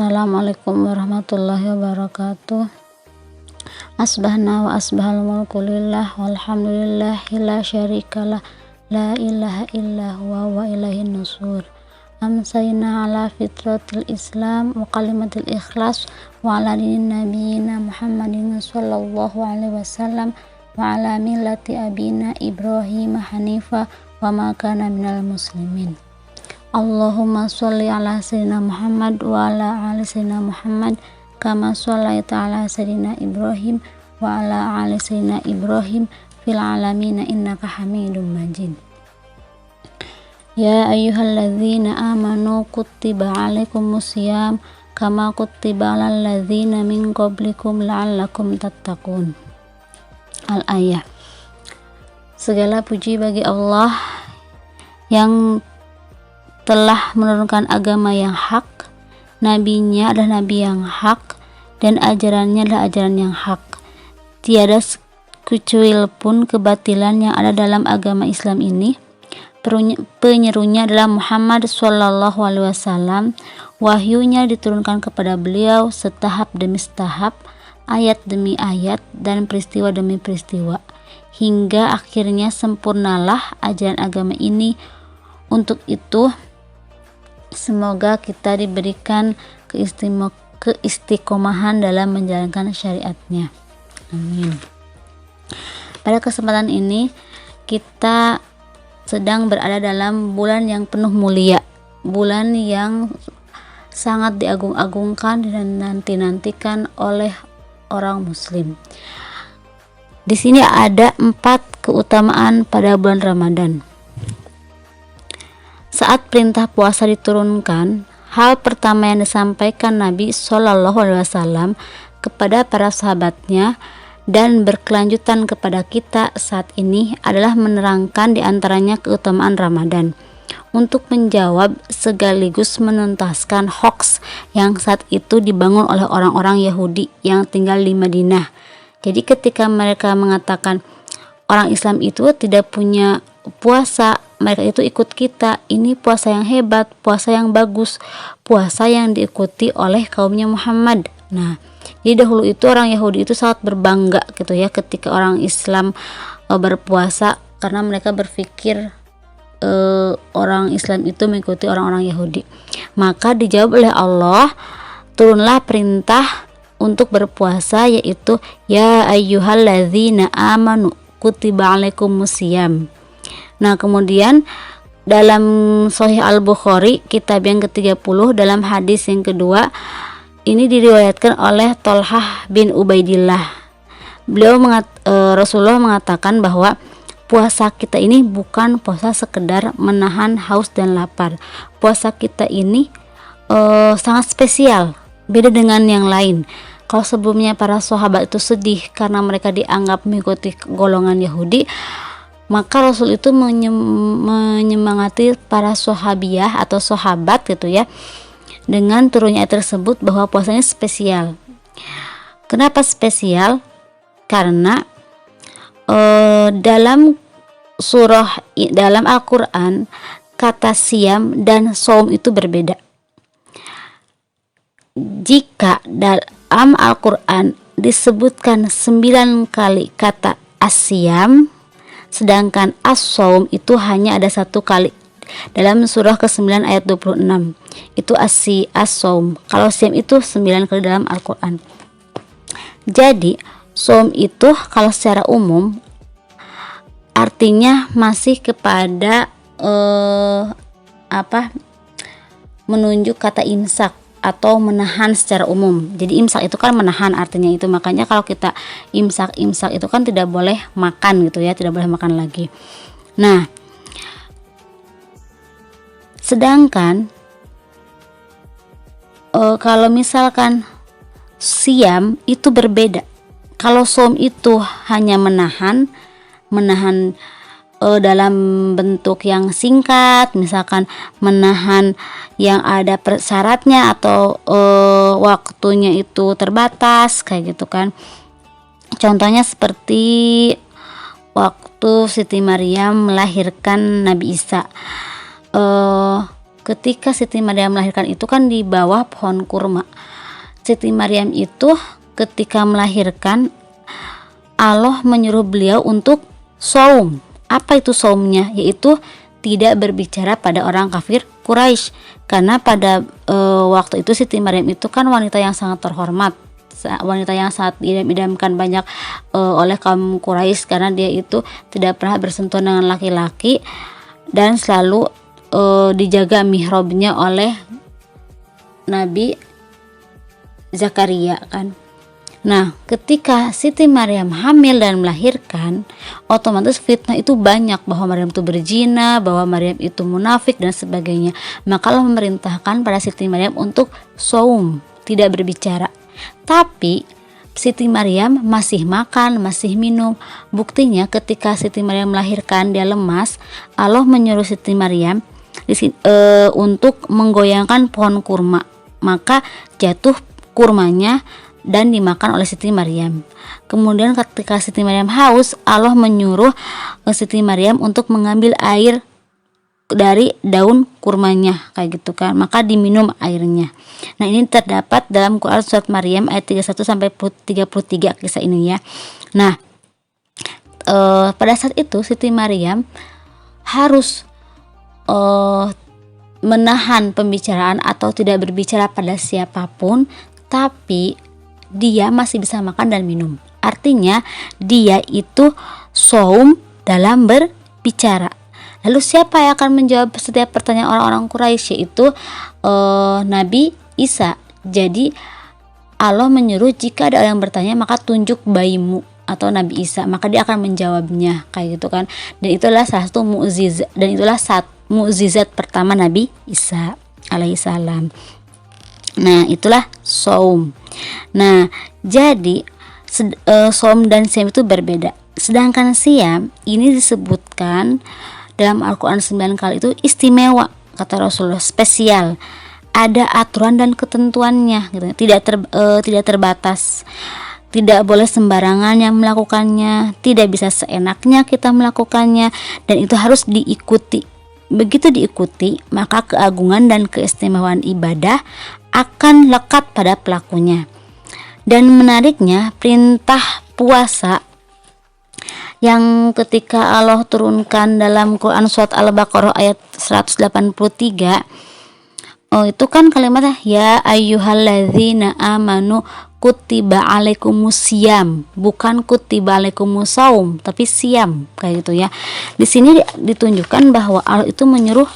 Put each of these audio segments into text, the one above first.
Assalamualaikum warahmatullahi wabarakatuh. Asbahna wa asbahal mulku lillah walhamdulillahi la syarikalah la ilaha illa huwa wa ilaihin nusur. Amsayna ala fitratil islam wa kalimatil ikhlas wa ala dinin nabiyina Muhammadin sallallahu alaihi wasallam wa ala millati abina Ibrahim hanifa wa ma kana minal muslimin. Allahumma sholli ala sayyidina Muhammad wa ala ali sayyidina Muhammad kama shallaita ala sayyidina Ibrahim wa ala ali sayyidina Ibrahim fil alamin innaka Hamidum Majid. Ya ayyuhalladzina amanu kutiba alaikumus syiyam kama kutiba alal ladzina min qablikum la'allakum tattaqun. Al-ayah. Segala puji bagi Allah yang telah menurunkan agama yang hak, nabinya adalah nabi yang hak, dan ajarannya adalah ajaran yang hak. Tiada secuil pun kebatilan yang ada dalam agama Islam ini. Penyerunya adalah Muhammad Sallallahu Alaihi Wasallam. Wahyunya diturunkan kepada beliau setahap demi setahap, ayat demi ayat, dan peristiwa demi peristiwa, hingga akhirnya sempurnalah ajaran agama ini. Untuk itu, semoga kita diberikan keistiqomahan dalam menjalankan syariatnya. Amin. Pada kesempatan ini kita sedang berada dalam bulan yang penuh mulia, bulan yang sangat diagung-agungkan dan nanti-nantikan oleh orang muslim. Di sini ada 4 keutamaan pada bulan Ramadan. Saat perintah puasa diturunkan, hal pertama yang disampaikan Nabi Shallallahu Alaihi Wasallam kepada para sahabatnya dan berkelanjutan kepada kita saat ini adalah menerangkan diantaranya keutamaan Ramadan untuk menjawab sekaligus menuntaskan hoaks yang saat itu dibangun oleh orang-orang Yahudi yang tinggal di Madinah. Jadi ketika mereka mengatakan orang Islam itu tidak punya puasa, mereka itu ikut kita, ini puasa yang hebat, puasa yang bagus, puasa yang diikuti oleh kaumnya Muhammad. Nah, jadi dahulu itu orang Yahudi itu sangat berbangga gitu ya ketika orang Islam berpuasa, karena mereka berpikir orang Islam itu mengikuti orang-orang Yahudi. Maka dijawab oleh Allah, turunlah perintah untuk berpuasa, yaitu ya ayyuhalladzina amanu kutiba alaikumus syiyam. Nah, kemudian dalam Sahih Al-Bukhari kitab yang ke-30 dalam hadis yang kedua, ini diriwayatkan oleh Tolhah bin Ubaidillah. Rasulullah mengatakan bahwa puasa kita ini bukan puasa sekedar menahan haus dan lapar. Puasa kita ini sangat spesial, beda dengan yang lain. Kalau sebelumnya para sahabat itu sedih karena mereka dianggap mengikuti golongan Yahudi, maka Rasul itu menyemangati para sahabiah atau sahabat gitu ya, dengan turunnya ayat tersebut bahwa puasanya spesial. Kenapa spesial? Karena dalam Al-Quran kata siam dan saum itu berbeda. Jika dalam Al-Quran disebutkan 9 kali kata asyam, sedangkan as-saum itu hanya ada 1 kali dalam surah ke-9 ayat 26. Itu as-saum. Kalau siam itu 9 kali dalam Al-Quran. Jadi saum itu kalau secara umum artinya masih kepada menunjuk kata imsak atau menahan secara umum. Jadi imsak itu kan menahan artinya itu. Makanya kalau kita imsak itu kan tidak boleh makan gitu ya, tidak boleh makan lagi. Nah, sedangkan kalau misalkan siam itu berbeda. Kalau saum itu hanya menahan dalam bentuk yang singkat, misalkan menahan yang ada syaratnya atau waktunya itu terbatas kayak gitu kan. Contohnya seperti waktu Siti Maryam melahirkan Nabi Isa. ketika Siti Maryam melahirkan itu kan di bawah pohon kurma. Siti Maryam itu ketika melahirkan, Allah menyuruh beliau untuk saum. Apa itu saumnya? Yaitu tidak berbicara pada orang kafir Quraisy, karena pada waktu itu Siti Maryam itu kan wanita yang sangat terhormat, wanita yang sangat idam-idamkan banyak oleh kaum Quraisy, karena dia itu tidak pernah bersentuhan dengan laki-laki dan selalu dijaga mihrabnya oleh Nabi Zakaria kan. Nah, ketika Siti Maryam hamil dan melahirkan, otomatis fitnah itu banyak bahwa Maryam itu berzina, bahwa Maryam itu munafik dan sebagainya. Maka Allah memerintahkan pada Siti Maryam untuk saum, tidak berbicara. Tapi Siti Maryam masih makan, masih minum. Buktinya ketika Siti Maryam melahirkan, dia lemas, Allah menyuruh Siti Maryam untuk menggoyangkan pohon kurma. Maka jatuh kurmanya dan dimakan oleh Siti Maryam. Kemudian ketika Siti Maryam haus, Allah menyuruh Siti Maryam untuk mengambil air dari daun kurmanya kayak gitu kan, maka diminum airnya. Nah, ini terdapat dalam Quran surat Maryam ayat 31 sampai 33 kisah ini ya. Nah, pada saat itu Siti Maryam harus menahan pembicaraan atau tidak berbicara pada siapapun, tapi dia masih bisa makan dan minum. Artinya dia itu saum dalam berbicara. Lalu siapa yang akan menjawab setiap pertanyaan orang-orang Quraisy? Yaitu Nabi Isa. Jadi Allah menyuruh jika ada orang yang bertanya, maka tunjuk bayimu atau Nabi Isa, maka dia akan menjawabnya kayak gitu kan. Dan itulah salah satu mukjizat, dan itulah mukjizat pertama Nabi Isa alaihissalam. Nah, itulah saum. Nah, jadi saum dan siam itu berbeda. Sedangkan siam ini disebutkan dalam Al-Quran 9 kali itu istimewa, kata Rasulullah, spesial. Ada aturan dan ketentuannya gitu. Tidak terbatas. Tidak boleh sembarangan yang melakukannya, tidak bisa seenaknya kita melakukannya, dan itu harus diikuti. Begitu diikuti, maka keagungan dan keistimewaan ibadah akan lekat pada pelakunya. Dan menariknya, perintah puasa yang ketika Allah turunkan dalam Quran surat Al-Baqarah ayat 183, itu kan kalimatnya ya ayyuhalladzina amanu kutiba alaikumusiyam, bukan kutiba alaikumussaum, tapi siam kayak gitu ya. Di sini ditunjukkan bahwa Allah itu menyuruh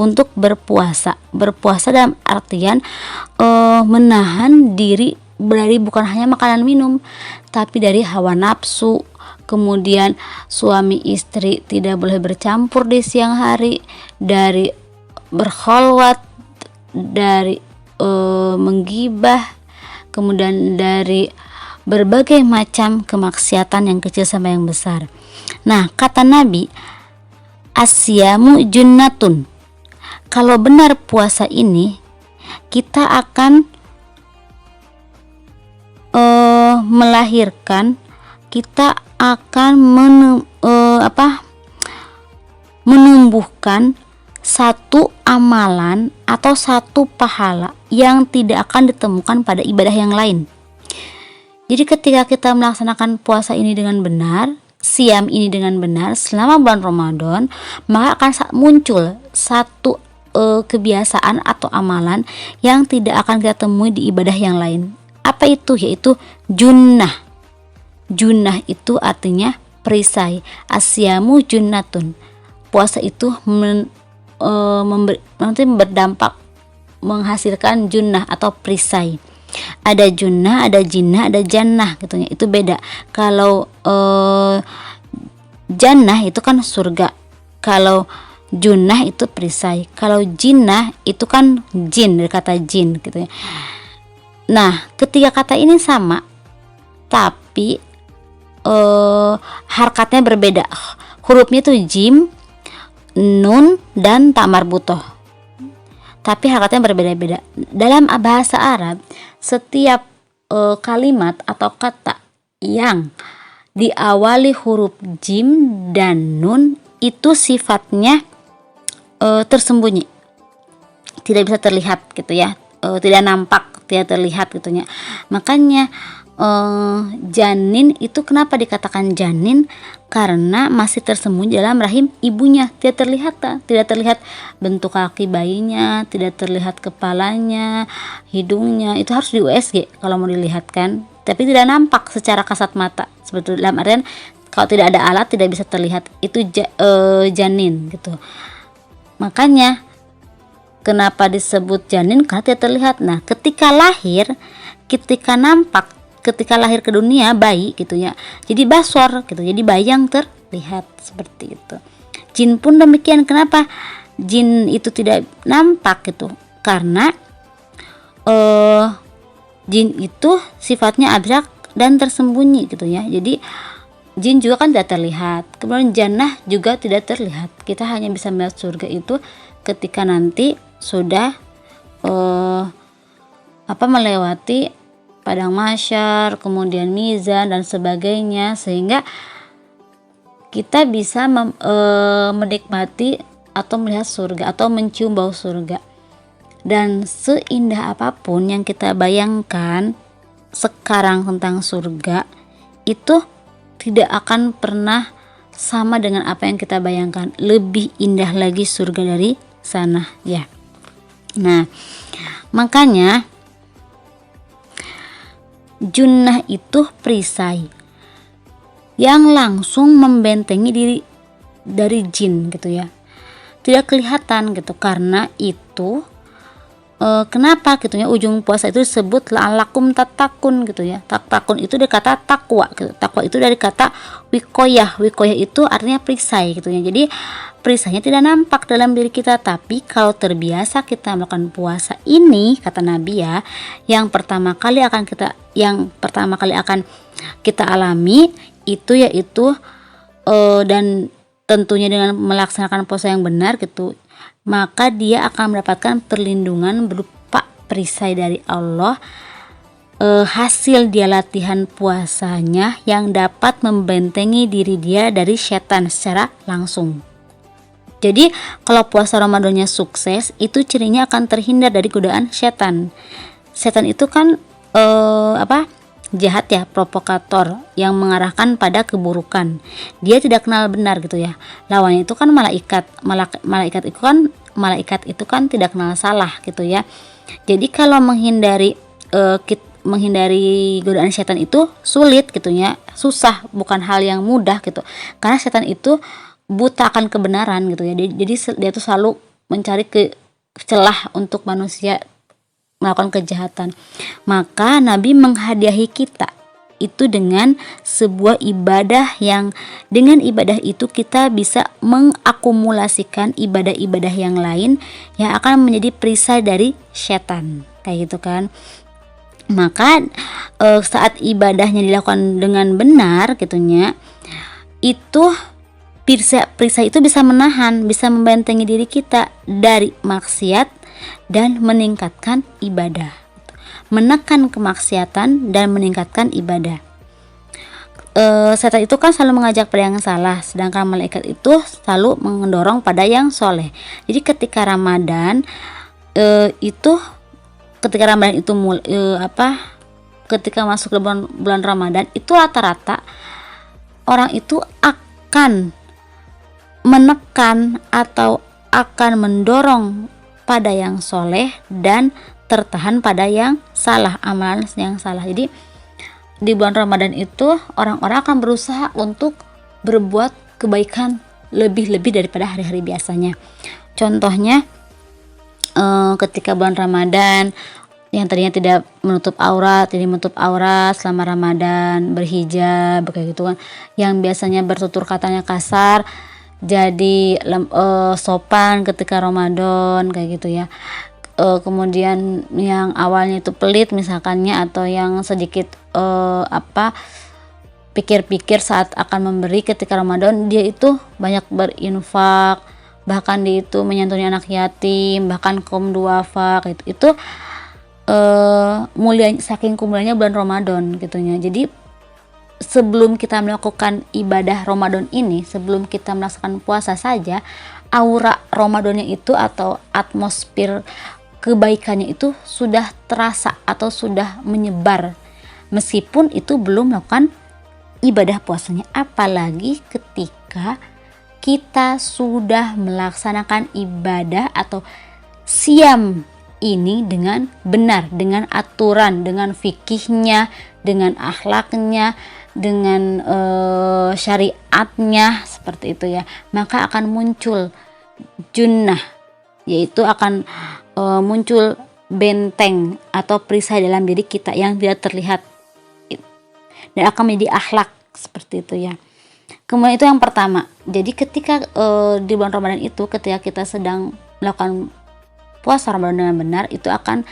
untuk berpuasa. Berpuasa dalam artian menahan diri dari bukan hanya makanan minum, tapi dari hawa nafsu. Kemudian suami istri tidak boleh bercampur di siang hari, dari berkholwat, dari menggibah, kemudian dari berbagai macam kemaksiatan yang kecil sampai yang besar. Nah, kata Nabi, asyamu junnatun. Kalau benar puasa ini, kita akan melahirkan, kita akan menumbuhkan satu amalan atau satu pahala yang tidak akan ditemukan pada ibadah yang lain. Jadi ketika kita melaksanakan puasa ini dengan benar, siam ini dengan benar selama bulan Ramadan, maka akan muncul satu kebiasaan atau amalan yang tidak akan kita temui di ibadah yang lain. Apa itu? Yaitu junnah. Junnah itu artinya perisai. Asyamu junnatun. Puasa itu berdampak menghasilkan junnah atau perisai. Ada junnah, ada jinnah, ada jannah gitu ya. Itu beda. Kalau jannah itu kan surga. Kalau junnah itu perisai. Kalau jinnah itu kan jin, dari kata jin gitu ya. Nah, ketiga kata ini sama, tapi harkatnya berbeda. Hurufnya itu jim, nun, dan ta marbutoh, tapi harkatnya berbeda-beda. Dalam bahasa Arab, setiap kalimat atau kata yang diawali huruf jim dan nun itu sifatnya tersembunyi. tidak bisa terlihat gitu ya, tidak nampak, tidak terlihat gitu ya. Makanya janin itu kenapa dikatakan janin? Karena masih tersembunyi dalam rahim ibunya, tidak terlihat bentuk kaki bayinya, tidak terlihat kepalanya, hidungnya, itu harus di USG kalau mau dilihat kan, tapi tidak nampak secara kasat mata, seperti dalam artian kalau tidak ada alat tidak bisa terlihat, itu janin gitu. Makanya kenapa disebut janin? Karena tidak terlihat. Nah, ketika lahir ke dunia bayi gitu ya, jadi basor gitu, jadi bayi yang terlihat seperti itu. Jin pun demikian. Kenapa jin itu tidak nampak gitu? Karena jin itu sifatnya abstrak dan tersembunyi gitu ya. Jadi jin juga kan tidak terlihat, kemudian jannah juga tidak terlihat. Kita hanya bisa melihat surga itu ketika nanti sudah melewati padang mahsyar, kemudian mizan dan sebagainya, sehingga kita bisa menikmati atau melihat surga atau mencium bau surga. Dan seindah apapun yang kita bayangkan sekarang tentang surga, itu tidak akan pernah sama dengan apa yang kita bayangkan. Lebih indah lagi surga dari sana ya. Nah, makanya junnah itu perisai yang langsung membentengi diri dari jin gitu ya, tidak kelihatan gitu. Karena itu kenapa gitu ya, ujung puasa itu disebut la'allakum tattaqun gitu ya. Tattaqun itu dari kata takwa gitu. Takwa itu dari kata wikoyah. Wikoyah itu artinya perisai gitu ya. Jadi perisainya tidak nampak dalam diri kita, tapi kalau terbiasa kita melakukan puasa ini, kata Nabi ya, yang pertama kali akan kita alami itu yaitu dan tentunya dengan melaksanakan puasa yang benar gitu, maka dia akan mendapatkan perlindungan berupa perisai dari Allah, hasil dia latihan puasanya yang dapat membentengi diri dia dari setan secara langsung. Jadi kalau puasa Ramadannya sukses, itu cirinya akan terhindar dari godaan setan. Setan itu kan jahat ya, provokator yang mengarahkan pada keburukan. Dia tidak kenal benar gitu ya. Lawannya itu kan malaikat. Malaikat itu kan tidak kenal salah gitu ya. Jadi kalau menghindari godaan setan itu sulit gitu ya, susah, bukan hal yang mudah gitu. Karena setan itu buta akan kebenaran gitu ya. Jadi dia tuh selalu mencari celah untuk manusia melakukan kejahatan. Maka Nabi menghadiahi kita itu dengan sebuah ibadah yang dengan ibadah itu kita bisa mengakumulasikan ibadah-ibadah yang lain yang akan menjadi perisai dari setan kayak gitu kan. Maka saat ibadahnya dilakukan dengan benar gitunya, itu perisai itu bisa menahan, bisa membentengi diri kita dari maksiat dan meningkatkan ibadah, menekan kemaksiatan dan meningkatkan ibadah. Setan itu kan selalu mengajak pada yang salah, sedangkan malaikat itu selalu mendorong pada yang soleh. Jadi ketika Ramadan ketika masuk ke bulan Ramadan itu rata-rata orang itu akan menekan atau akan mendorong pada yang soleh dan tertahan pada yang salah, amalan yang salah. Jadi di bulan Ramadan itu orang-orang akan berusaha untuk berbuat kebaikan lebih-lebih daripada hari-hari biasanya. Contohnya ketika bulan Ramadan yang tadinya tidak menutup aurat jadi menutup aurat selama Ramadan, berhijab kayak gitu kan. Yang biasanya bertutur katanya kasar jadi sopan ketika Ramadan kayak gitu ya. Kemudian yang awalnya itu pelit misalkannya, atau yang sedikit pikir-pikir saat akan memberi ketika Ramadan, dia itu banyak berinfak, bahkan dia itu menyantuni anak yatim, bahkan kaum duafa kayak itu mulia, saking mulianya bulan Ramadan gitunya. Jadi sebelum kita melakukan ibadah Ramadan ini, sebelum kita melaksanakan puasa saja, aura Ramadannya itu atau atmosfer kebaikannya itu sudah terasa atau sudah menyebar, meskipun itu belum melakukan ibadah puasanya. Apalagi ketika kita sudah melaksanakan ibadah atau siam ini dengan benar, dengan aturan, dengan fikihnya, dengan akhlaknya, dengan syariatnya, seperti itu ya, maka akan muncul junnah, yaitu akan muncul benteng atau perisai dalam diri kita yang tidak terlihat dan akan menjadi akhlak, seperti itu ya. Kemudian itu yang pertama. Jadi ketika di bulan Ramadan itu, ketika kita sedang melakukan puasa Ramadan dengan benar, itu akan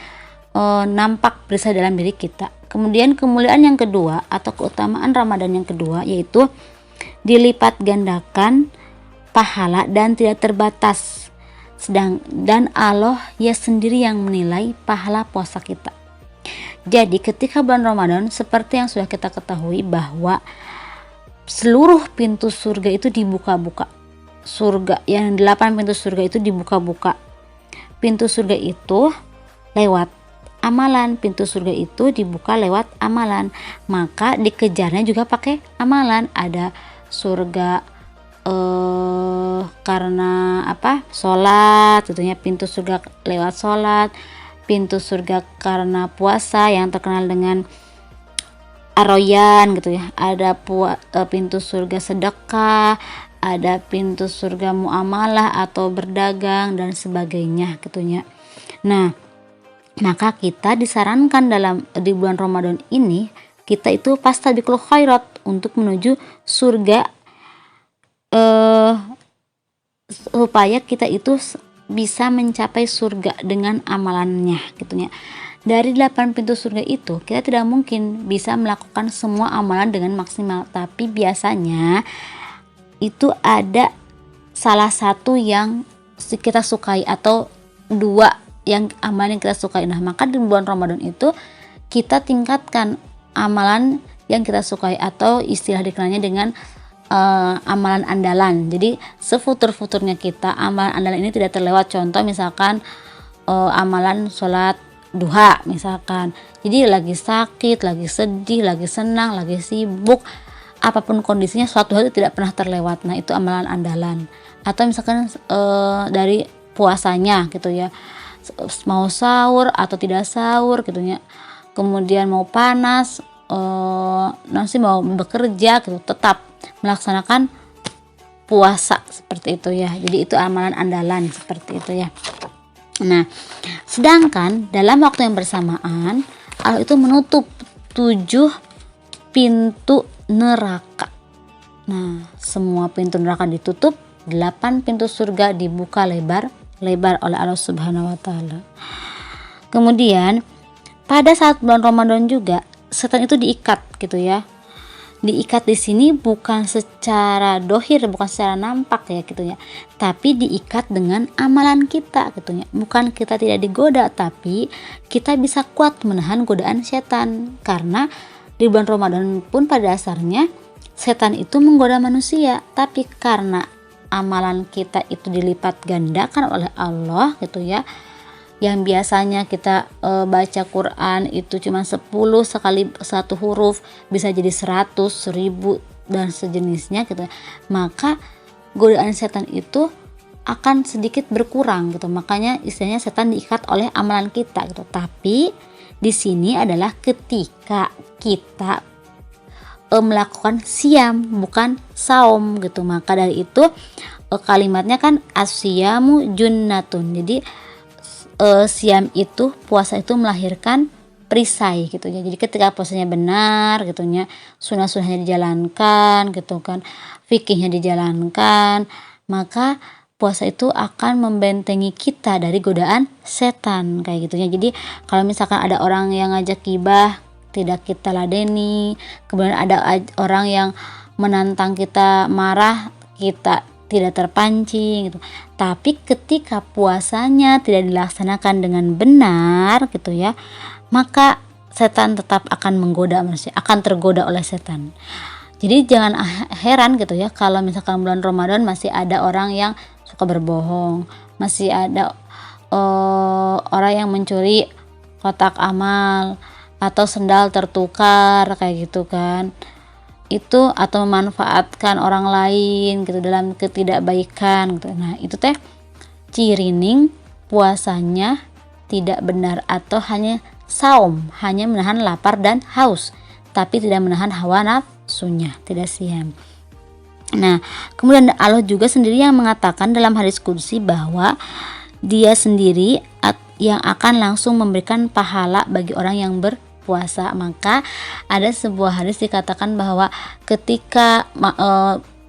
nampak perisai dalam diri kita. Kemudian kemuliaan yang kedua atau keutamaan Ramadan yang kedua, yaitu dilipat gandakan pahala dan tidak terbatas. Dan Allah ya sendiri yang menilai pahala puasa kita. Jadi ketika bulan Ramadan, seperti yang sudah kita ketahui bahwa seluruh pintu surga itu dibuka-buka. Surga yang 8 pintu surga itu dibuka-buka. Pintu surga itu lewat amalan, pintu surga itu dibuka lewat amalan, maka dikejarnya juga pakai amalan. Ada surga karena sholat, tentunya pintu surga lewat sholat. Pintu surga karena puasa yang terkenal dengan Ar-Rayyan gitu ya. Ada pintu surga sedekah, ada pintu surga muamalah atau berdagang dan sebagainya gitu ya. Nah, maka kita disarankan di bulan Ramadan ini, kita itu fastabiqul khairat untuk menuju surga, supaya kita itu bisa mencapai surga dengan amalannya gitu ya. Dari 8 pintu surga itu kita tidak mungkin bisa melakukan semua amalan dengan maksimal, tapi biasanya itu ada salah satu yang kita sukai atau 2 yang amalan yang kita sukai. Nah, maka di bulan Ramadan itu kita tingkatkan amalan yang kita sukai, atau istilah dikenalnya dengan amalan andalan. Jadi sefutur-futurnya kita, amalan andalan ini tidak terlewat. Contoh misalkan amalan sholat duha misalkan. Jadi lagi sakit, lagi sedih, lagi senang, lagi sibuk, apapun kondisinya, suatu hal itu tidak pernah terlewat. Nah, itu amalan andalan. Atau misalkan dari puasanya gitu ya, mau sahur atau tidak sahur gitu ya, kemudian mau panas, nanti mau bekerja gitu, tetap melaksanakan puasa, seperti itu ya. Jadi itu amalan andalan, seperti itu ya. Nah, sedangkan dalam waktu yang bersamaan Allah itu menutup 7 pintu neraka. Nah, semua pintu neraka ditutup, 8 pintu surga dibuka lebar oleh Allah Subhanahu wa taala. Kemudian pada saat bulan Ramadan juga setan itu diikat gitu ya. Diikat di sini bukan secara dohir, bukan secara nampak ya gitu ya, tapi diikat dengan amalan kita gitu ya. Bukan kita tidak digoda, tapi kita bisa kuat menahan godaan setan. Karena di bulan Ramadan pun pada dasarnya setan itu menggoda manusia, tapi karena amalan kita itu dilipat gandakan oleh Allah gitu ya. Yang biasanya kita baca Quran itu cuma 10 sekali satu huruf, bisa jadi 100, 1000 dan sejenisnya gitu. Maka godaan setan itu akan sedikit berkurang gitu. Makanya istilahnya setan diikat oleh amalan kita gitu. Tapi di sini adalah ketika kita melakukan siam, bukan saum gitu. Maka dari itu kalimatnya kan asyamu junnatun. Jadi siam itu, puasa itu melahirkan perisai gitu ya. Jadi ketika puasanya benar gitu ya, sunah-sunahnya dijalankan gitu kan, fikihnya dijalankan, maka puasa itu akan membentengi kita dari godaan setan kayak gitu ya. Jadi kalau misalkan ada orang yang ngajak gibah, tidak kita ladeni, kemudian ada orang yang menantang kita marah, kita tidak terpancing gitu. Tapi ketika puasanya tidak dilaksanakan dengan benar gitu ya, maka setan tetap akan menggoda manusia, akan tergoda oleh setan. Jadi jangan heran gitu ya kalau misalkan bulan Ramadan masih ada orang yang suka berbohong, masih ada orang yang mencuri kotak amal atau sendal tertukar kayak gitu kan, itu atau memanfaatkan orang lain gitu dalam ketidakbaikan gitu. Nah itu teh cirining puasanya tidak benar, atau hanya saum, hanya menahan lapar dan haus tapi tidak menahan hawa nafsunya, tidak siam. Nah kemudian Allah juga sendiri yang mengatakan dalam hadis qudsi bahwa dia sendiri yang akan langsung memberikan pahala bagi orang yang berpuasa. Maka ada sebuah hadis dikatakan bahwa ketika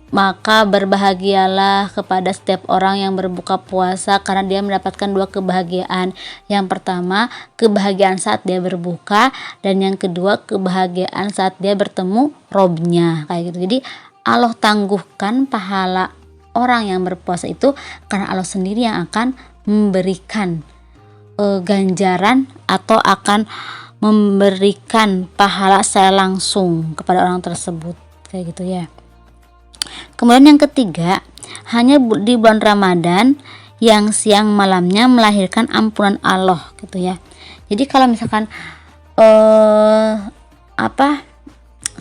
maka berbahagialah kepada setiap orang yang berbuka puasa karena dia mendapatkan dua kebahagiaan. Yang pertama kebahagiaan saat dia berbuka, dan yang kedua kebahagiaan saat dia bertemu Robnya kayak gitu. Jadi Allah tangguhkan pahala orang yang berpuasa itu karena Allah sendiri yang akan memberikan ganjaran atau akan memberikan pahala secara langsung kepada orang tersebut kayak gitu ya. Kemudian yang ketiga, hanya di bulan Ramadan yang siang malamnya melahirkan ampunan Allah gitu ya. Jadi kalau misalkan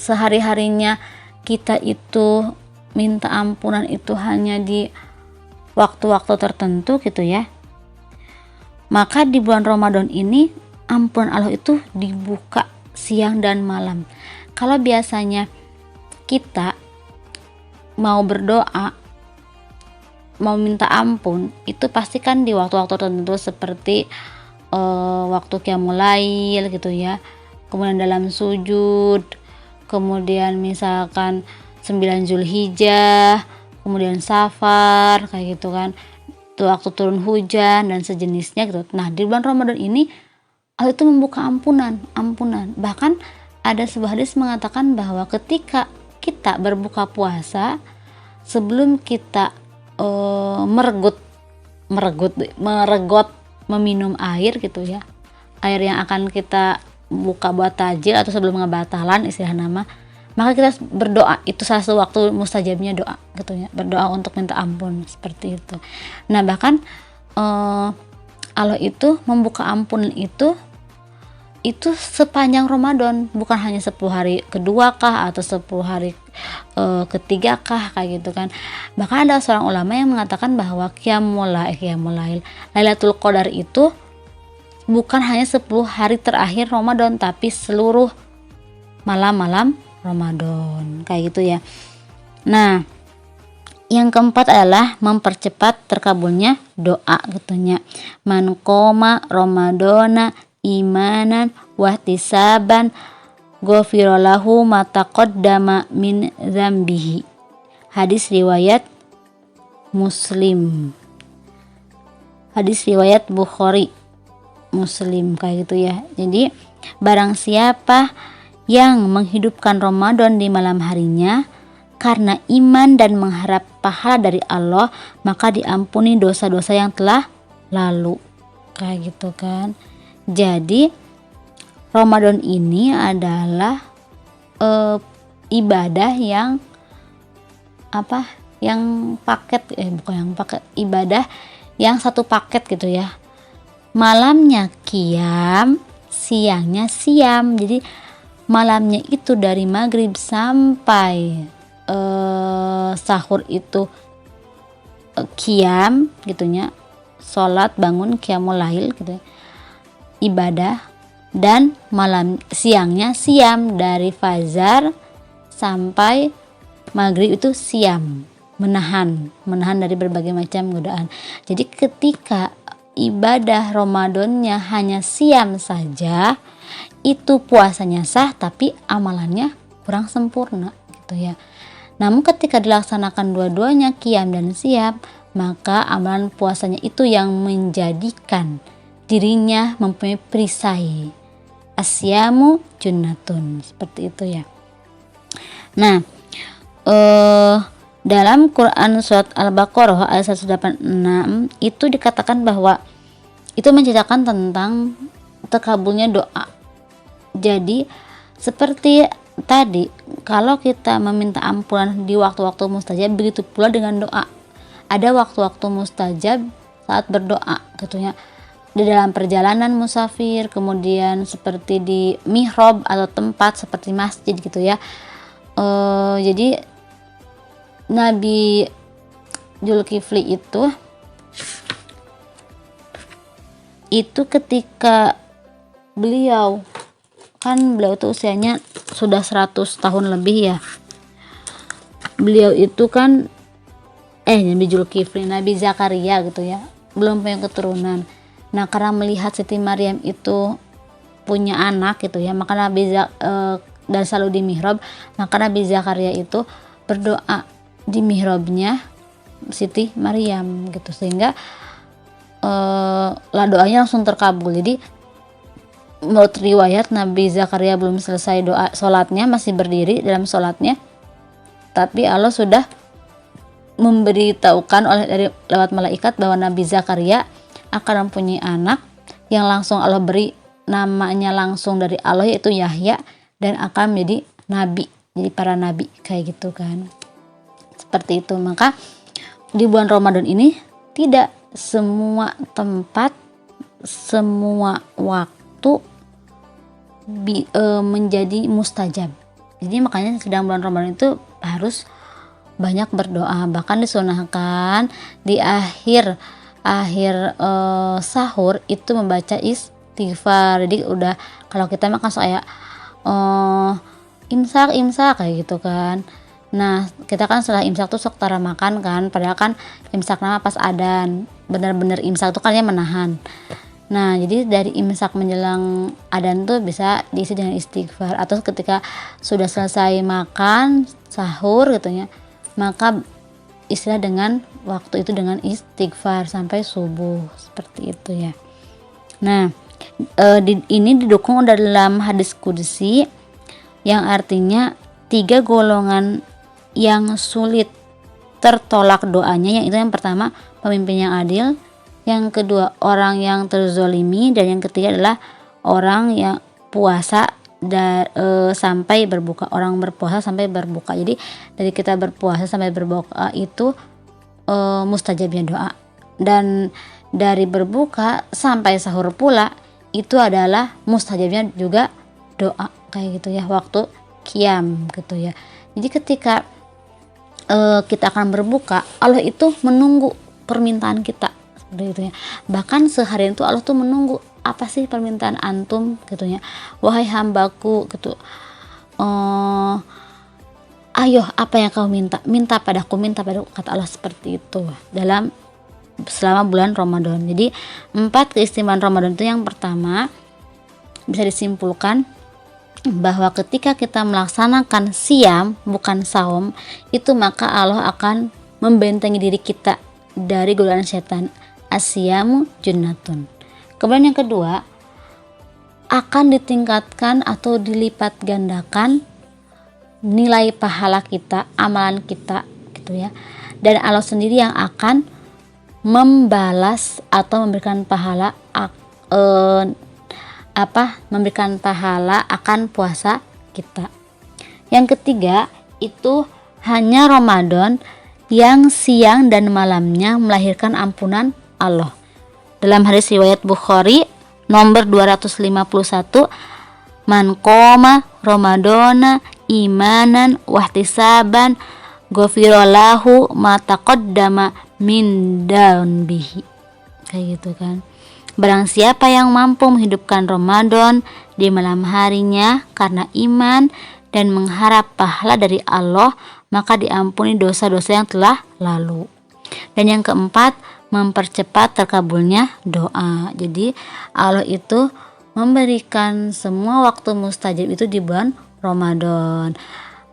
sehari-harinya kita itu minta ampunan itu hanya di waktu-waktu tertentu gitu ya, maka di bulan Ramadan ini ampunan Allah itu dibuka siang dan malam. Kalau biasanya kita mau berdoa, mau minta ampun, itu pasti kan di waktu-waktu tertentu seperti waktu qiyamul lail gitu ya, kemudian dalam sujud, kemudian misalkan 9 Zulhijjah, kemudian Safar kayak gitu kan, itu waktu turun hujan dan sejenisnya gitu. Nah di bulan Ramadan ini Allah itu membuka ampunan. Bahkan ada sebuah hadis mengatakan bahwa ketika kita berbuka puasa, sebelum kita meregot meminum air gitu ya, air yang akan kita buka buat tajil atau sebelum ngebatalan istilah nama, maka kita berdoa. Itu salah satu waktu mustajabnya doa gitu ya, berdoa untuk minta ampun seperti itu. Nah bahkan Allah itu membuka ampunan itu sepanjang Ramadan, bukan hanya 10 hari kedua kah atau 10 hari ketiga kah kayak gitu kan. Bahkan ada seorang ulama yang mengatakan bahwa qiyamul lail, Lailatul Qadar itu bukan hanya 10 hari terakhir Ramadan, tapi seluruh malam-malam Ramadan kayak gitu ya. Nah yang keempat adalah mempercepat terkabulnya doa gitunya. Man qoma Ramadana imanan wahtisaban ghufirallahu ma taqaddama min dzambihi. Hadis riwayat Muslim. Hadis riwayat Bukhari, Muslim kayak gitu ya. Jadi barang siapa yang menghidupkan Ramadan di malam harinya karena iman dan mengharap pahala dari Allah, maka diampuni dosa-dosa yang telah lalu kayak gitu kan. Jadi Ramadan ini adalah ibadah yang ibadah yang satu paket gitu ya. Malamnya qiyam, siangnya siam. Jadi malamnya itu dari maghrib sampai sahur itu qiyam gitunya, sholat bangun qiyamul lail gitu ya, ibadah. Dan malam siangnya siam, dari fajar sampai maghrib itu siam, menahan dari berbagai macam godaan. Jadi ketika ibadah Ramadannya hanya siam saja, itu puasanya sah tapi amalannya kurang sempurna gitu ya. Namun ketika dilaksanakan dua-duanya qiyam dan siam, maka amalan puasanya itu yang menjadikan dirinya mempunyai perisai. Asyamu junnatun, seperti itu ya. Nah dalam Quran surat Al-Baqarah ayat 186 itu dikatakan bahwa itu menceritakan tentang terkabulnya doa. Jadi seperti tadi, kalau kita meminta ampunan di waktu-waktu mustajab, begitu pula dengan doa. ada waktu-waktu mustajab saat berdoa gitu ya, di dalam perjalanan musafir, kemudian seperti di mihrab atau tempat seperti masjid gitu ya. Jadi Nabi Zulkifli itu ketika beliau itu usianya sudah 100 tahun lebih ya. Beliau itu kan Nabi Zulkifli, Nabi Zakaria gitu ya, belum punya keturunan. Nah, karena melihat Siti Maryam itu punya anak gitu ya, maka dan selalu di mihrab, maka Nabi Zakaria itu berdoa di mihrabnya Siti Maryam gitu, sehingga doanya langsung terkabul. Jadi menurut riwayat Nabi Zakaria belum selesai doa sholatnya, masih berdiri dalam sholatnya, tapi Allah sudah memberitahukan lewat malaikat bahwa Nabi Zakaria akan mempunyai anak yang langsung Allah beri namanya langsung dari Allah, yaitu Yahya, dan akan menjadi nabi, jadi para nabi kayak gitu kan. Seperti itu. Maka di bulan Ramadan ini tidak semua tempat, semua waktu menjadi mustajab. Jadi makanya sedang bulan Ramadan itu harus banyak berdoa, bahkan disunahkan di akhir sahur itu membaca istighfar. Jadi udah, kalau kita makan kayak imsak kayak gitu kan. Nah, kita kan setelah imsak tuh sok tara makan kan, padahal kan imsak nama pas adzan. Bener-bener imsak tuh kan menahan. Nah, jadi dari imsak menjelang adzan tuh bisa diisi dengan istighfar, atau ketika sudah selesai makan sahur gitu ya, maka istilah dengan waktu itu dengan istighfar sampai subuh, seperti itu ya. Nah, ini didukung dalam hadis qudsi yang artinya 3 golongan yang sulit tertolak doanya, yang itu yang pertama pemimpin yang adil, yang kedua orang yang terzolimi, dan yang ketiga adalah orang yang puasa sampai berbuka, orang berpuasa sampai berbuka. Jadi dari kita berpuasa sampai berbuka itu mustajabnya doa, dan dari berbuka sampai sahur pula itu adalah mustajabnya juga doa kayak gitu ya, waktu qiyam gitu ya. Jadi ketika kita akan berbuka, Allah itu menunggu permintaan kita seperti itu ya. Bahkan seharian itu Allah tuh menunggu, apa sih permintaan antum gitu ya, wahai hambaku gitu, ayo apa yang kau minta padaku, kata Allah seperti itu selama bulan Ramadan. Jadi 4 keistimewaan Ramadan itu, yang pertama bisa disimpulkan bahwa ketika kita melaksanakan siam bukan saum itu, maka Allah akan membentengi diri kita dari godaan setan. Asyamu junnatun. Kemudian yang kedua, akan ditingkatkan atau dilipat gandakan nilai pahala kita, amalan kita gitu ya. Dan Allah sendiri yang akan membalas atau memberikan pahala memberikan pahala akan puasa kita. Yang ketiga, itu hanya Ramadan yang siang dan malamnya melahirkan ampunan Allah. Dalam hadis riwayat Bukhari nomor 251, man qoma Ramadana imanan wahtisaban ghufirallahu ma taqaddama min dzambihi. Kayak gitu kan. Barang siapa yang mampu menghidupkan Ramadan di malam harinya karena iman dan mengharap pahala dari Allah, maka diampuni dosa-dosa yang telah lalu. Dan yang keempat, mempercepat terkabulnya doa. Jadi Allah itu memberikan semua waktu mustajab itu di bulan Ramadan.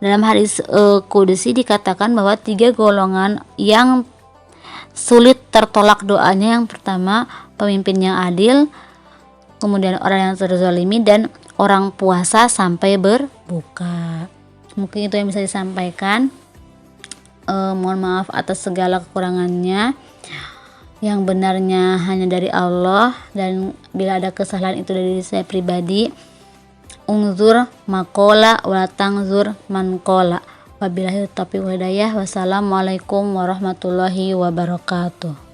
Dalam hadis qudsi dikatakan bahwa 3 golongan yang sulit tertolak doanya, yang pertama pemimpin yang adil, kemudian orang yang terzalimi, dan orang puasa sampai berbuka. Mungkin itu yang bisa disampaikan. Mohon maaf atas segala kekurangannya. Yang benarnya hanya dari Allah, dan bila ada kesalahan itu dari saya pribadi. Ungzur makola wala tangzur mankola Wabillahi taufiq wal hidayah. Wassalamualaikum warahmatullahi wabarakatuh.